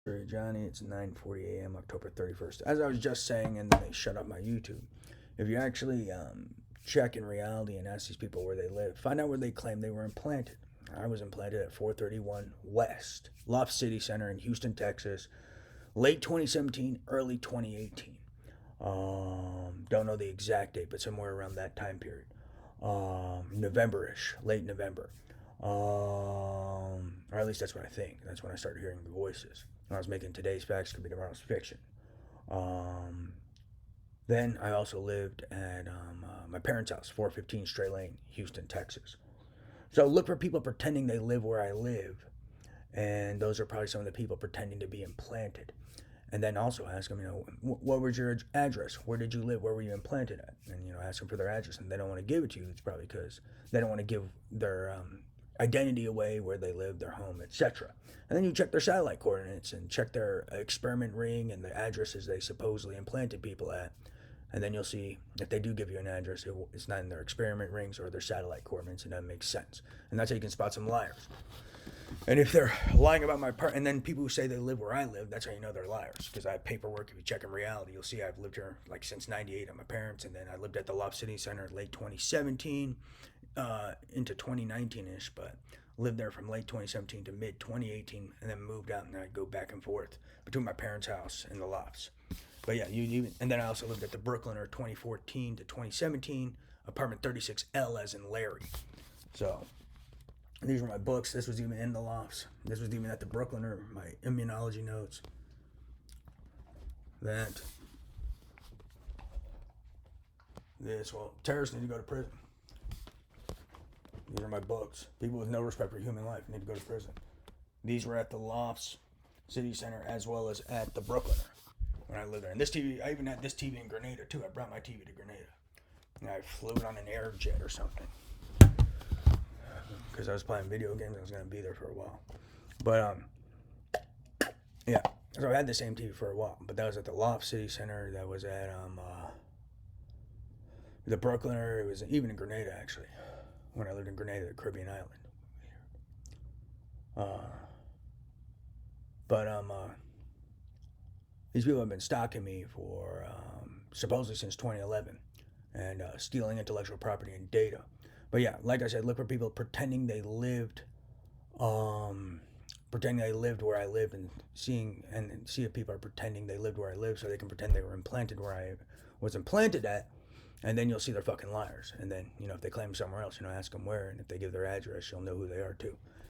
Johnny, it's 9:40 a.m. October 31st. As I was just saying, and then they shut up my YouTube. If you actually check in reality and ask these people where they live, find out where they claim they were implanted. I was implanted at 431 West, Loft City Center in Houston, Texas, late 2017, early 2018. Don't know the exact date, but somewhere around that time period. November-ish, late November. Or at least that's what I think. That's when I started hearing the voices. When I was making today's facts could be tomorrow's fiction. Um, then I also lived at my parents' house, 415 Stray Lane, Houston, Texas. So look for people pretending they live where I live, and those are probably some of the people pretending to be implanted. And then also ask them, what was your address? Where did you live? Where were you implanted at? And ask them for their address, and they don't want to give it to you. It's probably because they don't want to give their identity away, where they live, their home, etc. And then you check their satellite coordinates and check their experiment ring and the addresses they supposedly implanted people at. And then you'll see if they do give you an address, it's not in their experiment rings or their satellite coordinates, and that makes sense. And that's how you can spot some liars. And if they're lying about my part, and then people who say they live where I live, that's how you know they're liars. Because I have paperwork. If you check in reality, you'll see I've lived here like since '98 at my parents, and then I lived at the Loft City Center late 2017 into 2019ish, but lived there from late 2017 to mid 2018, and then moved out, and I'd go back and forth between my parents' house and the Lofts. But yeah, and then I also lived at the Brooklyner 2014 to 2017, apartment 36L as in Larry. So these were my books. This was even in the Lofts. This was even at the Brooklyner, my immunology notes. Terrorists need to go to prison. These are my books. People with no respect for human life need to go to prison. These were at the Lofts City Center as well as at the Brooklyner when I lived there. And this TV, I even had this TV in Grenada too. I brought my TV to Grenada. And I flew it on an air jet or something. Because I was playing video games. I was going to be there for a while. But, yeah. So I had the same TV for a while. But that was at the Loft City Center. That was at the Brooklyner. It was even in Grenada, actually. When I lived in Grenada, the Caribbean island. But these people have been stalking me for supposedly since 2011 and stealing intellectual property and data. But yeah, like I said, look for people pretending they lived where I lived, and see if people are pretending they lived where I live, so they can pretend they were implanted where I was implanted at. And then you'll see they're fucking liars. And then, if they claim somewhere else, ask them where. And if they give their address, you'll know who they are too.